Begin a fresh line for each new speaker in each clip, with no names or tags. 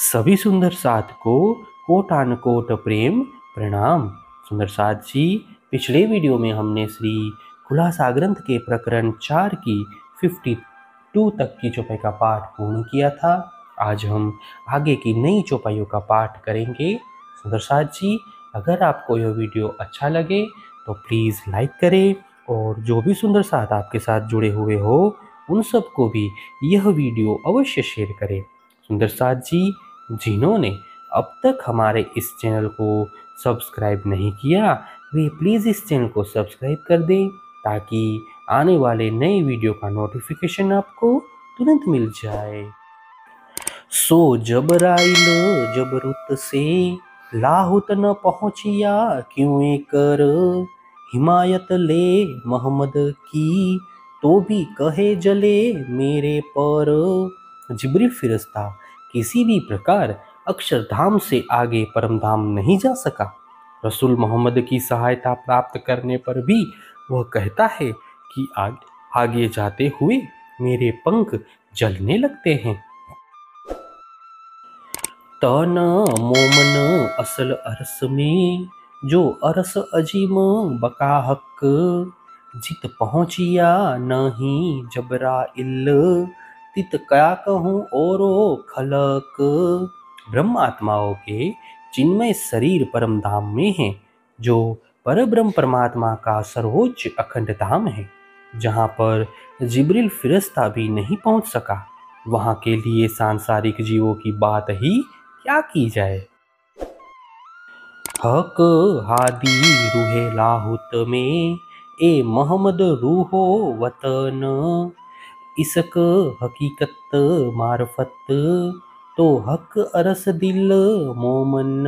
सभी सुंदर साथ को कोटान कोट प्रेम प्रणाम। सुंदर साथ जी, पिछले वीडियो में हमने श्री खुलासा ग्रंथ के प्रकरण 4 की 52 तक की चौपाई का पाठ पूर्ण किया था। आज हम आगे की नई चौपाइयों का पाठ करेंगे। सुंदर साथ जी, अगर आपको यह वीडियो अच्छा लगे तो प्लीज़ लाइक करें और जो भी सुंदर साथ आपके साथ जुड़े हुए हो उन सबको भी यह वीडियो अवश्य शेयर करें। सुंदर साथ जी, जिन्होंने अब तक हमारे इस चैनल को सब्सक्राइब नहीं किया वे प्लीज़ इस चैनल को सब्सक्राइब कर दें ताकि आने वाले नए वीडियो का नोटिफिकेशन आपको तुरंत मिल जाए। सो जबराइल जबरुत से लाहुत न पहुँचिया क्यों कर हिमायत ले मोहम्मद की तो भी कहे जले मेरे पर। जिब्रील फिरिश्ता किसी भी प्रकार अक्षरधाम से आगे परमधाम नहीं जा सका। रसूल मोहम्मद की सहायता प्राप्त करने पर भी वह कहता है कि आगे जाते हुए मेरे पंख जलने लगते हैं। तन मोमन असल अरस में जो अरस अजीम बका हक जित पहुँचिया नहीं जबराइल तित क्या कहूँ औरो खलक। ब्रह्म आत्माओं के चिन्मय शरीर परम धाम में है जो परब्रह्म परमात्मा का सर्वोच्च अखंड धाम है, जहाँ पर जिब्रील फिरिश्ता भी नहीं पहुँच सका। वहाँ के लिए सांसारिक जीवों की बात ही क्या की जाए। हक हादी रूहे लाहुत में ए मोहम्मद रूहो वतन इसक हकीकत मारफत तो हक अरस दिल मोमन।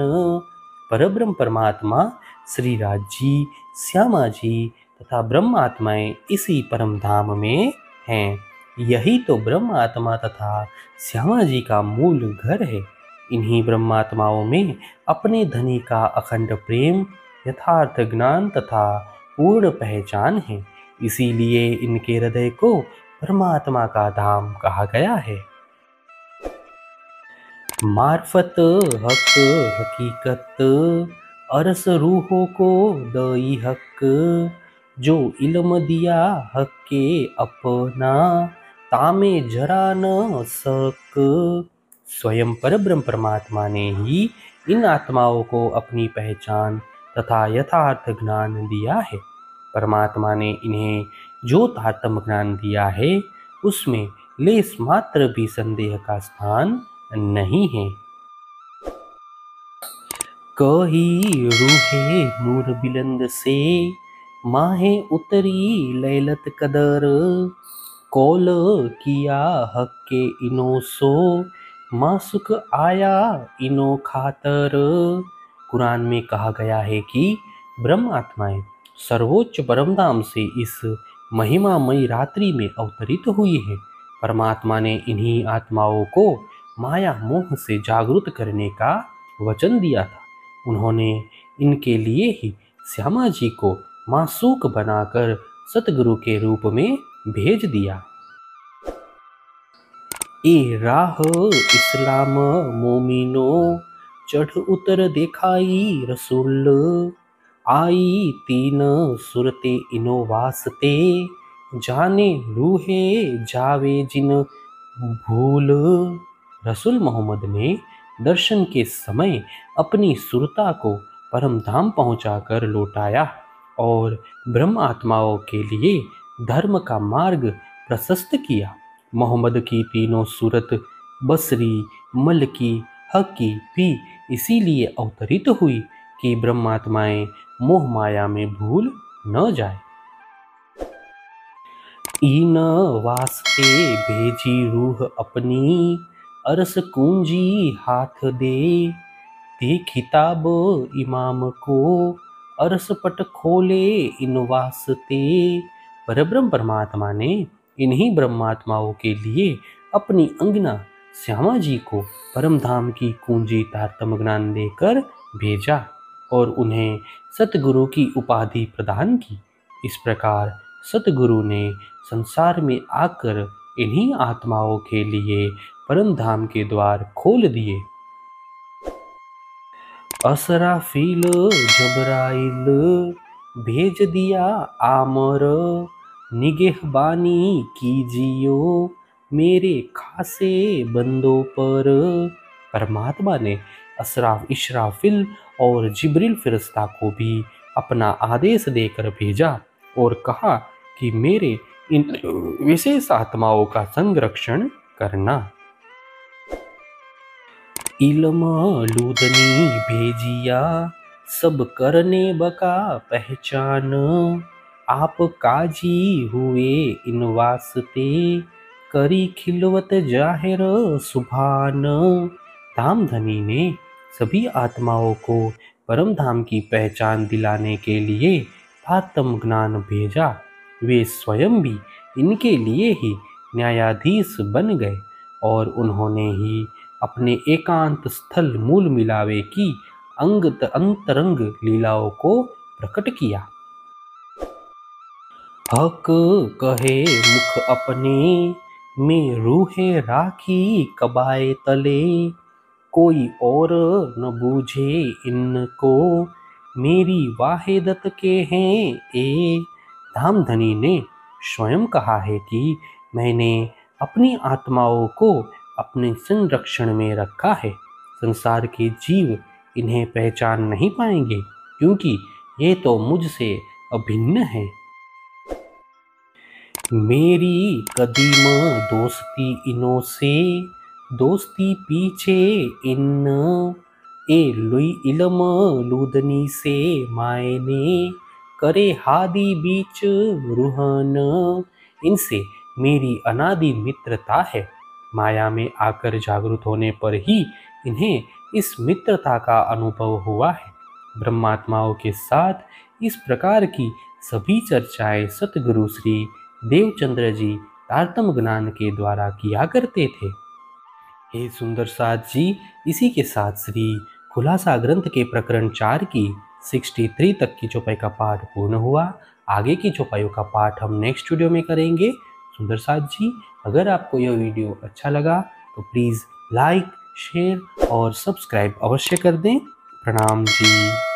परब्रह्म परमात्मा श्री राज जी, श्यामा जी तथा ब्रह्म आत्माएं इसी परम धाम में हैं। यही तो ब्रह्म आत्मा तथा श्यामा जी का मूल घर है। इन्हीं ब्रह्मात्माओं में अपने धनी का अखंड प्रेम, यथार्थ ज्ञान तथा पूर्ण पहचान है। इसीलिए इनके हृदय को परमात्मा का धाम कहा गया है। मार्फत हक हकीकत अरस रूहों को दई हक जो इल्म दिया हक के अपना तामे जरा न सक। स्वयं परब्रह्म परमात्मा ने ही इन आत्माओं को अपनी पहचान तथा यथार्थ ज्ञान दिया है। परमात्मा ने इन्हें जो तात्म ज्ञान दिया है उसमें लेस मात्र भी संदेह का स्थान नहीं है। कही रूहे नूर बिलंद से माहे उतरी लैलत कदर कौल किया हक के इनो सो मासुक आया इनो खातर। कुरान में कहा गया है कि ब्रह्म आत्माएं सर्वोच्च परमधाम से इस महिमामयी रात्रि में अवतरित हुई है। परमात्मा ने इन्हीं आत्माओं को माया मोह से जागृत करने का वचन दिया था। उन्होंने इनके लिए ही श्यामा जी को मासूक बनाकर सतगुरु के रूप में भेज दिया। ए राह इस्लाम मोमिनो चढ़ उतर दिखाई रसूल आई तीन सुरते इनो वास्ते जाने रूहे जावे जिन भूल। रसूल मोहम्मद ने दर्शन के समय अपनी सुरता को परम धाम पहुंचाकर लौटाया और ब्रह्म आत्माओं के लिए धर्म का मार्ग प्रशस्त किया। मोहम्मद की तीनों सूरत बसरी, मलकी, हकी भी इसीलिए अवतरित हुई कि ब्रह्मात्माएं मोह माया में भूल न जाए। इन वास्ते भेजी रूह अपनी अरस कुंजी हाथ दे खिताब इमाम को अरस पट खोले इन वास्ते। परब्रह्म परमात्मा ने इन्हीं ब्रह्मात्माओं के लिए अपनी अंगना श्यामा जी को परम धाम की कुंजी तारतम ज्ञान देकर भेजा और उन्हें सतगुरु की उपाधि प्रदान की। इस प्रकार सतगुरु ने संसार में आकर इन्हीं आत्माओं के लिए परम धाम के द्वार खोल दिए। असराफील जबराइल भेज दिया आमर, निगहबानी कीजियो मेरे खासे बंदों पर। परमात्मा ने इशराफिल और जिब्रील फिरिश्ता को भी अपना आदेश देकर भेजा और कहा कि मेरे इन विशेष आत्माओं का संरक्षण करना। इल्म लूदनी भेजिया सब करने बका पहचान, आप काजी हुए इन वास्ते करी खिलवत जाहिर सुभान। धामधनी ने सभी आत्माओं को परम धाम की पहचान दिलाने के लिए आत्म ज्ञान भेजा। वे स्वयं भी इनके लिए ही न्यायाधीश बन गए और उन्होंने ही अपने एकांत स्थल मूल मिलावे की अंतरंग लीलाओं को प्रकट किया। हक कहे मुख अपने में रूहे राखी कबाए तले, कोई और न बूझे इनको मेरी वाहिदत के हैं ए। धामधनी ने स्वयं कहा है कि मैंने अपनी आत्माओं को अपने संरक्षण में रखा है। संसार के जीव इन्हें पहचान नहीं पाएंगे क्योंकि ये तो मुझसे अभिन्न है। मेरी कदीम दोस्ती इनों से, दोस्ती पीछे इन ए लुई इलम लूदनी से मायने करे हादी बीच रूहान। इनसे मेरी अनादि मित्रता है। माया में आकर जागृत होने पर ही इन्हें इस मित्रता का अनुभव हुआ है। ब्रह्मात्माओं के साथ इस प्रकार की सभी चर्चाएं सतगुरु श्री देवचंद्र जी तारतम ज्ञान के द्वारा किया करते थे। हे सुंदर साथ जी, इसी के साथ श्री खुलासा ग्रंथ के प्रकरण 4 की 63 तक की चौपाई का पाठ पूर्ण हुआ। आगे की चौपाइयों का पाठ हम नेक्स्ट वीडियो में करेंगे। सुंदर साथ जी, अगर आपको यह वीडियो अच्छा लगा तो प्लीज़ लाइक, शेयर और सब्सक्राइब अवश्य कर दें। प्रणाम जी।